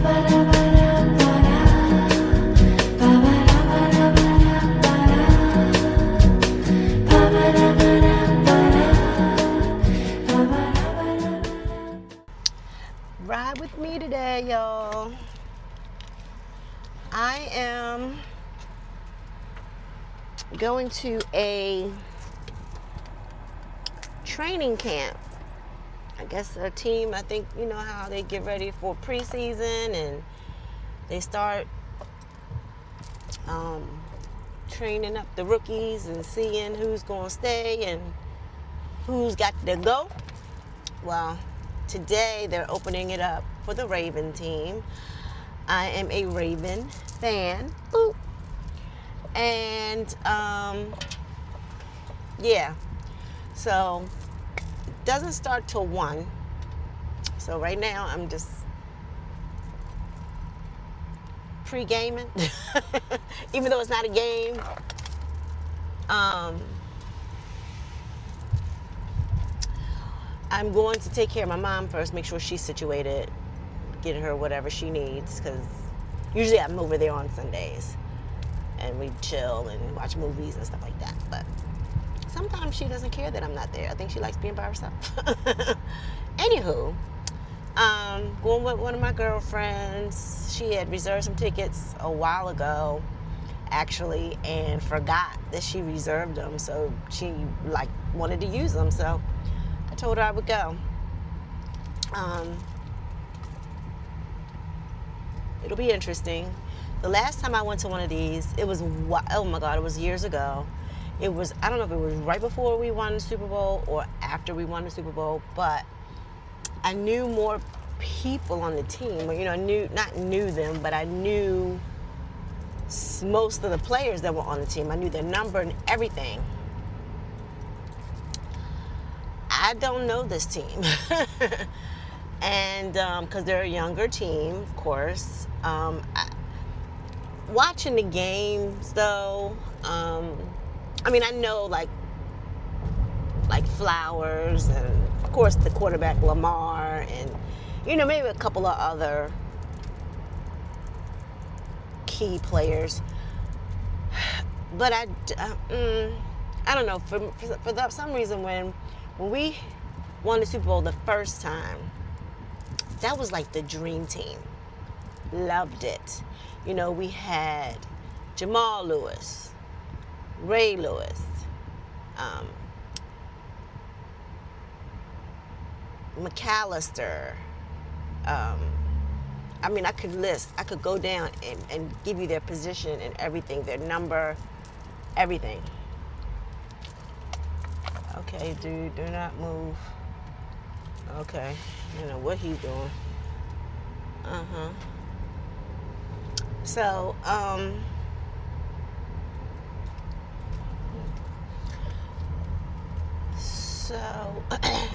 Ride with me today, y'all. I am going to a training camp. I guess a team, I think, you know how they get ready for preseason and they start training up the rookies and seeing who's going to stay and who's got to go. Well, today they're opening it up for the Raven team. I am a Raven fan. Boop. And yeah, so it doesn't start till 1. So right now I'm just pre-gaming, even though it's not a game. I'm going to take care of my mom first, make sure she's situated, get her whatever she needs, because usually I'm over there on Sundays and we chill and watch movies and stuff like that. But sometimes she doesn't care that I'm not there. I think she likes being by herself. Anywho, going with one of my girlfriends. She had reserved some tickets a while ago, actually, and forgot that she reserved them. So she wanted to use them. So I told her I would go. It'll be interesting. The last time I went to one of these, it was, oh my God, it was years ago. It was, I don't know if it was right before we won the Super Bowl or after we won the Super Bowl, but I knew more people on the team. You know, not knew them, but I knew most of the players that were on the team. I knew their number and everything. I don't know this team. And because they're a younger team, of course. Watching the games, though, I mean, I know like Flowers and, of course, the quarterback Lamar and, you know, maybe a couple of other key players. But I don't know. For some reason, when we won the Super Bowl the first time, that was like the dream team. Loved it. You know, we had Jamal Lewis, Ray Lewis, McAllister. I mean, I could go down and give you their position and everything, their number, everything. Okay, dude, do not move. Okay, you know what he's doing. So,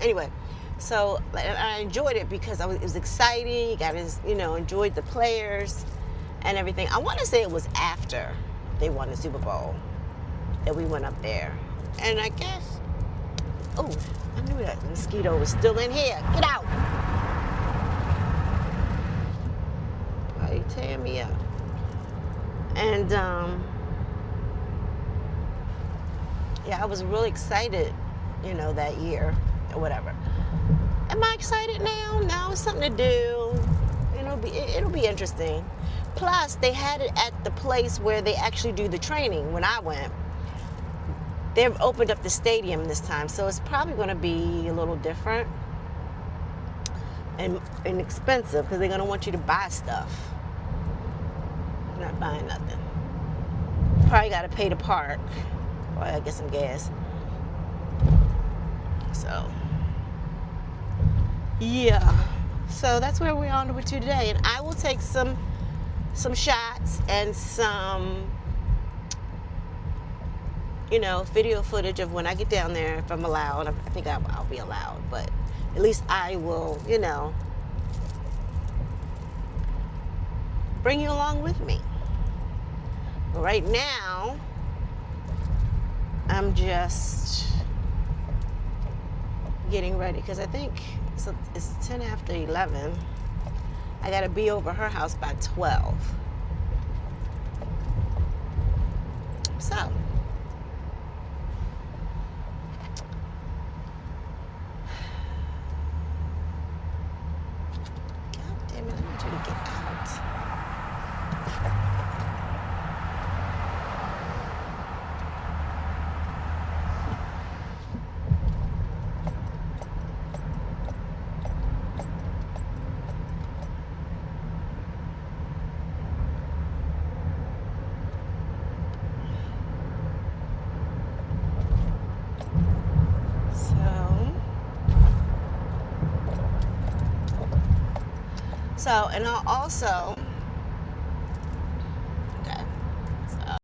anyway, so I enjoyed it because it was exciting. You got to, you know, enjoyed the players and everything. I want to say it was after they won the Super Bowl that we went up there. And I guess, oh, I knew that mosquito was still in here. Get out. Why are you tearing me up? And, yeah, I was really excited, you know, that year or whatever. Am I excited now? No, it's something to do. It'll be interesting. Plus, they had it at the place where they actually do the training when I went. They've opened up the stadium this time, so it's probably going to be a little different and expensive because they're going to want you to buy stuff. You're not buying nothing. Probably got to pay to park. Or I get some gas. So, yeah. So that's where we're on with you today, and I will take some shots and some, you know, video footage of when I get down there, if I'm allowed. I think I'll be allowed, but at least I will, you know, bring you along with me. But right now, I'm just getting ready because I think it's 10 after 11. I gotta be over her house by 12. So, God damn it, I need you to get out. So, and I'll also, okay, so.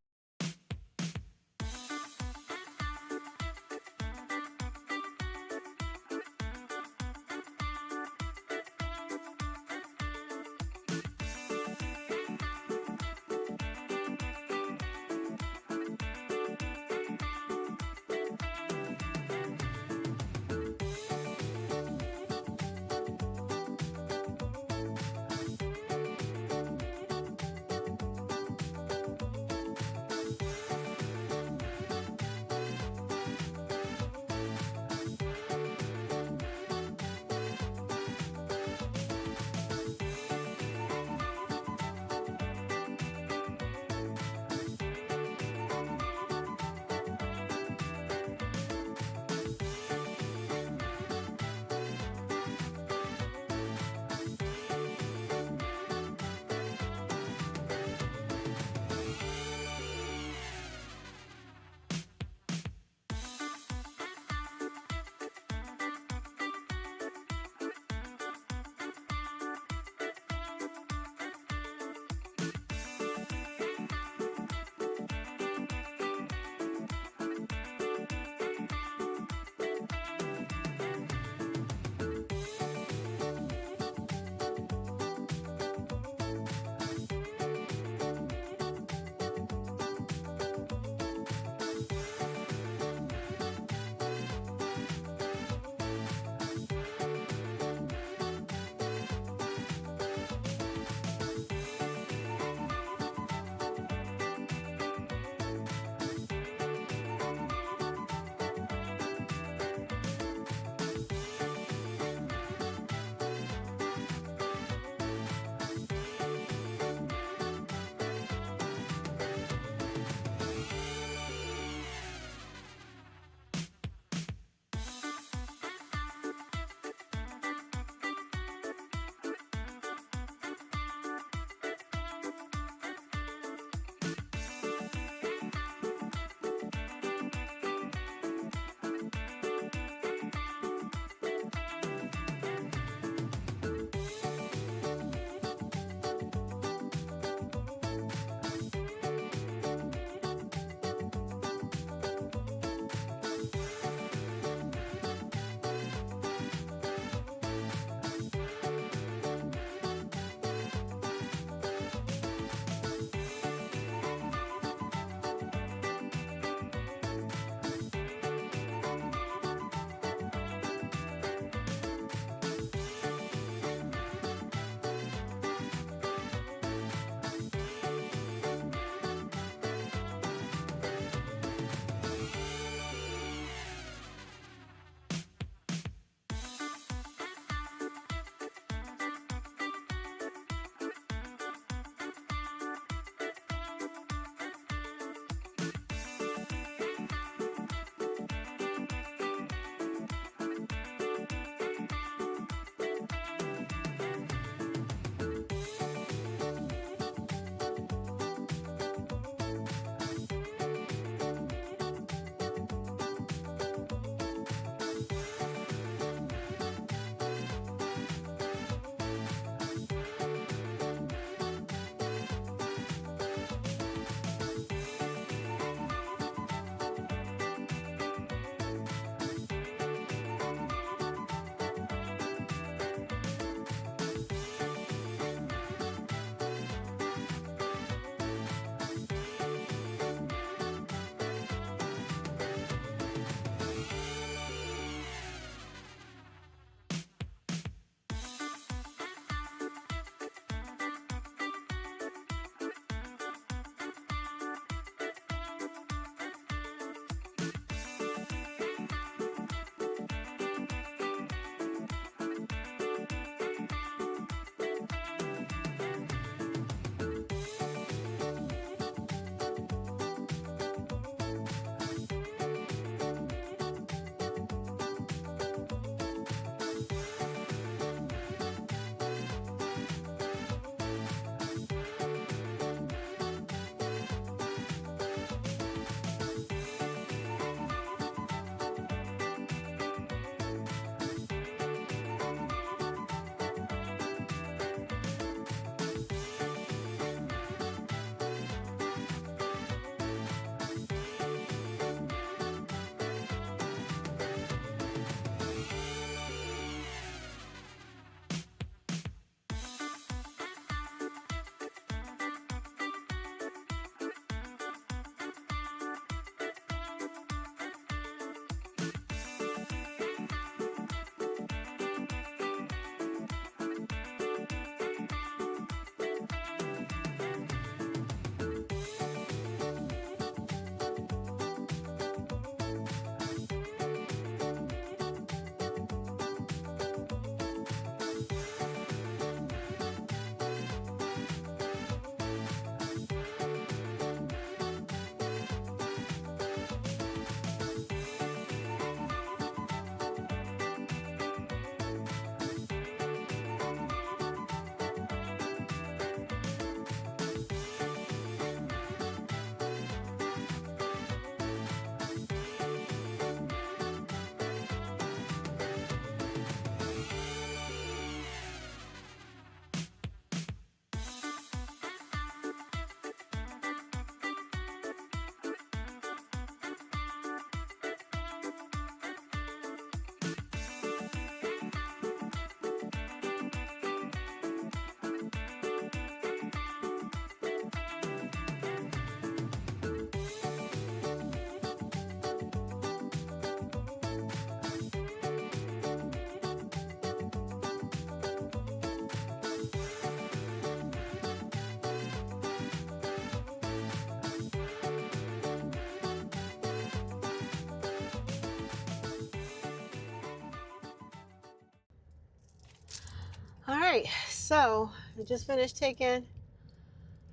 All right, so I just finished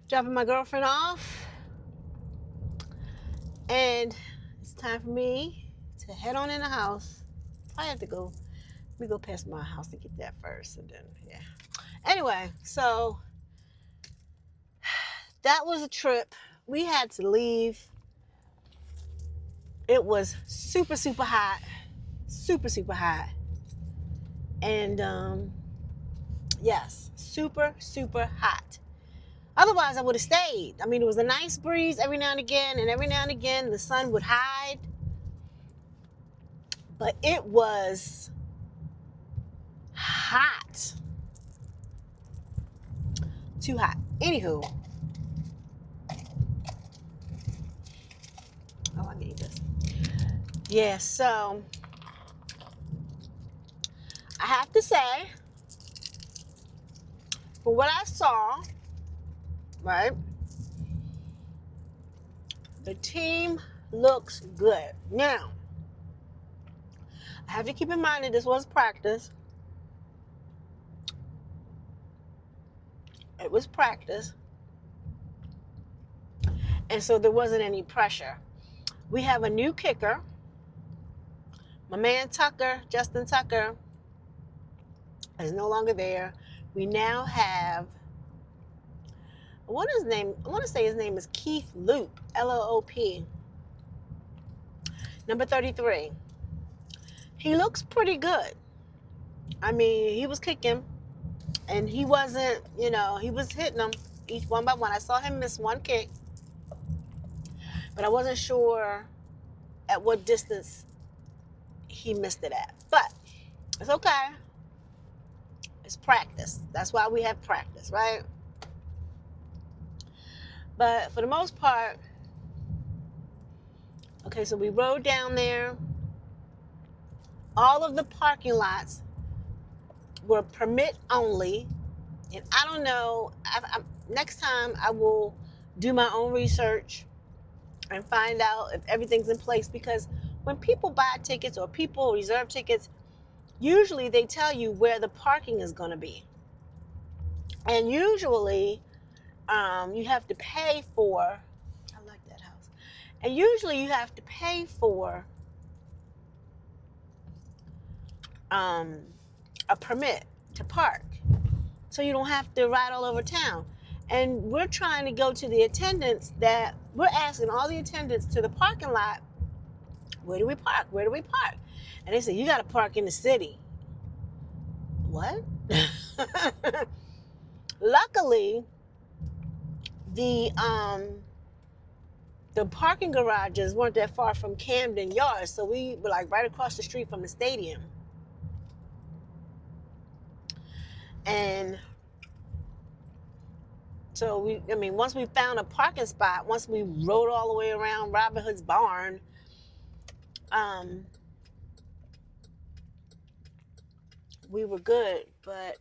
dropping my girlfriend off, and it's time for me to head on in the house. I have to go. Let me go past my house to get that first, and then yeah. Anyway, so that was a trip. We had to leave. It was super, super hot. Super, super hot. And yes, super, super hot. Otherwise, I would have stayed. I mean, it was a nice breeze every now and again, and every now and again the sun would hide. But it was hot. Too hot. Anywho. Oh, I need this. Yeah, so I have to say, from what I saw, right, the team looks good. Now, I have to keep in mind that this was practice. It was practice. And so there wasn't any pressure. We have a new kicker. My man Tucker, Justin Tucker, is no longer there. We now have, what is his name? I want to say his name is Keith Loop, Loop, number 33. He looks pretty good. I mean, he was kicking, and he wasn't, he was hitting them each one by one. I saw him miss one kick, but I wasn't sure at what distance he missed it at. But it's okay. It's practice. That's why we have practice, right? But for the most part, okay, so we rode down there. All of the parking lots were permit only. And I don't know, next time I will do my own research and find out if everything's in place, because when people buy tickets or people reserve tickets, usually they tell you where the parking is going to be. And usually you have to pay for, I like that house. And usually you have to pay for a permit to park, so you don't have to ride all over town. And we're trying to go to the attendants, that we're asking all the attendants to the parking lot, where do we park? Where do we park? And they said, you got to park in the city. What? Luckily, the parking garages weren't that far from Camden Yards, so we were like right across the street from the stadium. And so once we found a parking spot, once we rode all the way around Robin Hood's barn, we were good. But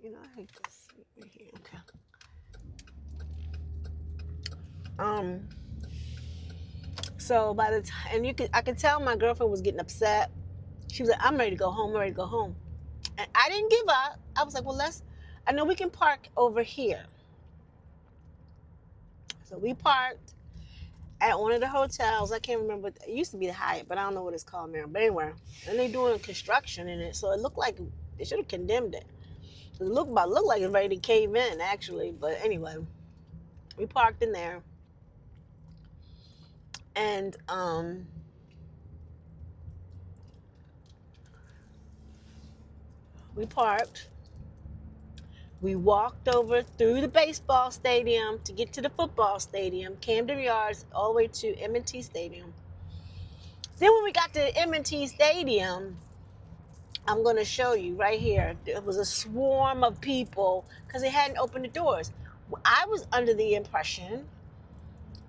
I hate this right here. Okay. So by the time, and I could tell my girlfriend was getting upset. She was like, I'm ready to go home. I'm ready to go home. And I didn't give up. I was like, well, I know we can park over here. So we parked at one of the hotels. I can't remember. It used to be the Hyatt, but I don't know what it's called now. But anyway, and they're doing construction in it. So it looked like they should have condemned it. It looked like it's ready to cave in, actually. But anyway, we parked in there. And we parked. We walked over through the baseball stadium to get to the football stadium, Camden Yards, all the way to M&T Stadium. Then when we got to M&T Stadium, I'm going to show you right here. There was a swarm of people because they hadn't opened the doors. I was under the impression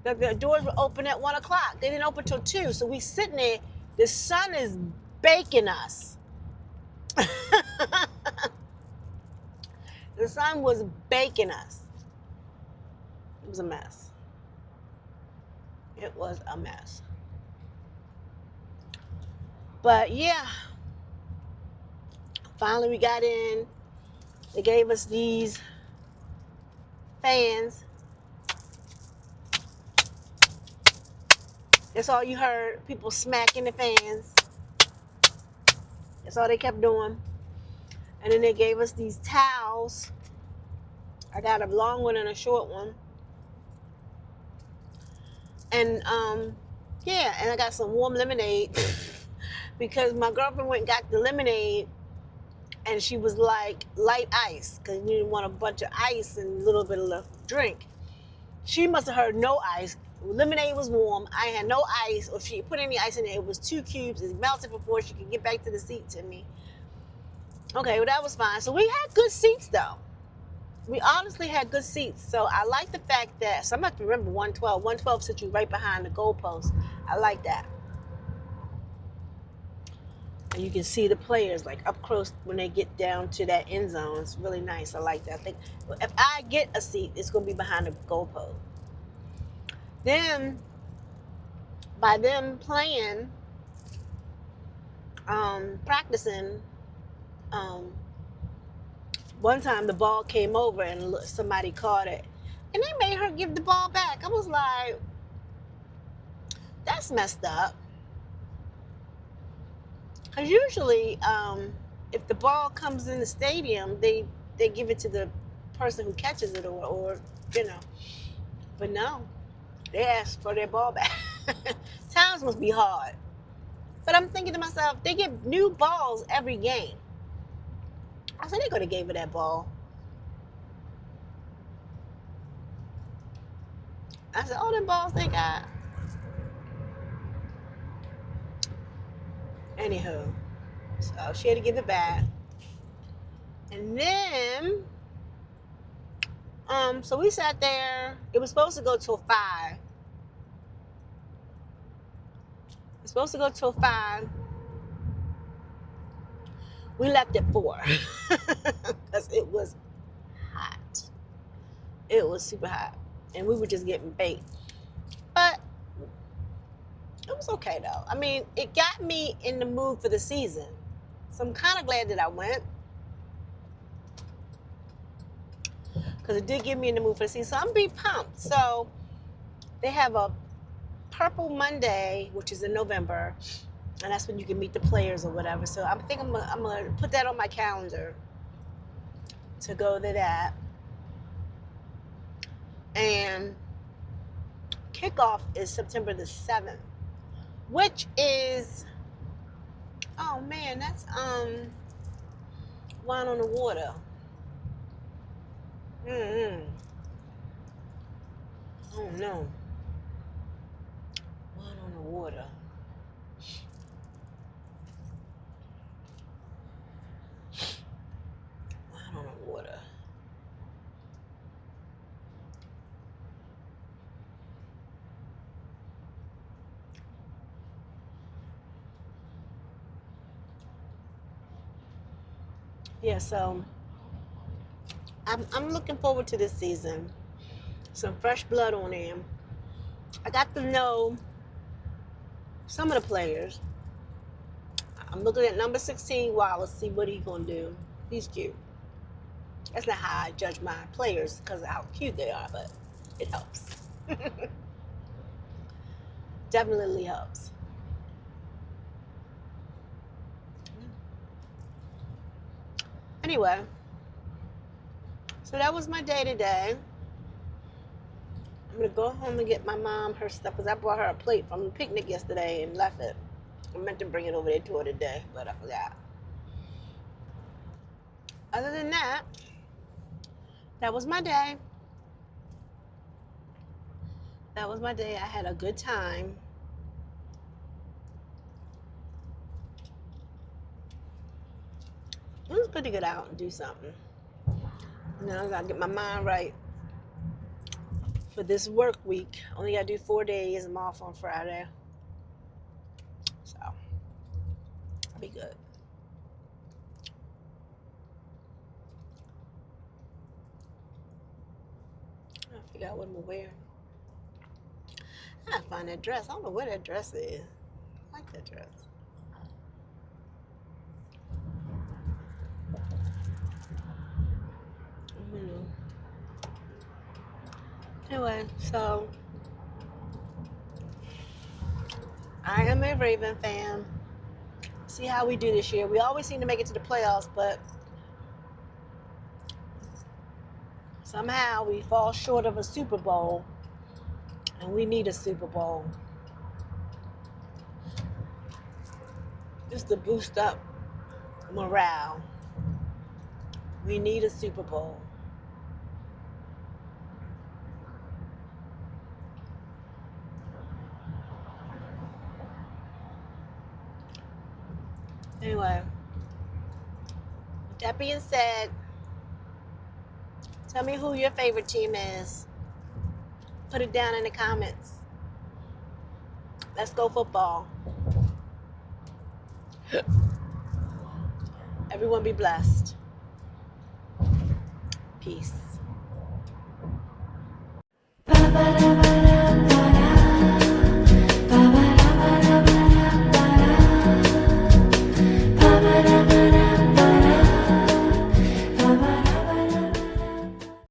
that the doors were open at 1 o'clock. They didn't open till 2. So we sitting there. The sun is baking us. The sun was baking us. It was a mess. It was a mess. But yeah, Finally, we got in. They gave us these fans. That's all you heard. People smacking the fans. That's all they kept doing. And then they gave us these towels. I got a long one and a short one. And yeah, and I got some warm lemonade because my girlfriend went and got the lemonade, and she was like light ice because we didn't want a bunch of ice and a little bit of the drink. She must have heard no ice. Lemonade was warm. I had no ice, or if she put any ice in it, it was 2 cubes. It melted before she could get back to the seat to me. Okay, well, that was fine. So we had good seats, though. We honestly had good seats. So I like the fact that, so I'm going to have to remember 112. 112 sits you right behind the goalpost. I like that. And you can see the players like up close when they get down to that end zone. It's really nice. I like that. I think if I get a seat, it's going to be behind the goalpost. Then, by them playing, practicing, one time the ball came over and somebody caught it. And they made her give the ball back. I was like, that's messed up. Because usually, if the ball comes in the stadium, they give it to the person who catches it or you know. But no, they asked for their ball back. Times must be hard. But I'm thinking to myself, they get new balls every game. I said they could have gave her that ball. I said, them balls they got. Anywho, so she had to give it back. And then, so we sat there. It was supposed to go till 5. It's supposed to go till 5. We left at 4 because it was hot. It was super hot, and we were just getting baked. But it was okay though. I mean, it got me in the mood for the season, so I'm kind of glad that I went because it did get me in the mood for the season. So I'm be pumped. So they have a Purple Monday, which is in November, and that's when you can meet the players or whatever. So I think I'm gonna put that on my calendar to go to that. And kickoff is September the 7th, which is, oh man, that's Wine on the Water. Oh no. Wine on the Water. Wine on the Water. Yeah, so I'm looking forward to this season. Some fresh blood on him. I got to know some of the players. I'm looking at number 16 Wallace, see what he's going to do. He's cute. That's not how I judge my players because of how cute they are, but it helps. Definitely helps. Anyway, so that was my day today. I'm going to go home and get my mom her stuff because I brought her a plate from the picnic yesterday and left it. I meant to bring it over there to her today, but I forgot. Other than that, that was my day. That was my day. I had a good time. It was good to get out and do something. Now I gotta get my mind right for this work week. Only gotta do 4 days. I'm off on Friday. So, I'll be good. I figure out what I'm gonna wear. I gotta find that dress. I don't know where that dress is. I like that dress. Anyway, so I am a Raven fan. See how we do this year. We always seem to make it to the playoffs, but somehow we fall short of a Super Bowl, and we need a Super Bowl just to boost up morale. We need a Super Bowl. Anyway, with that being said, tell me who your favorite team is. Put it down in the comments. Let's go football. Everyone be blessed. Peace.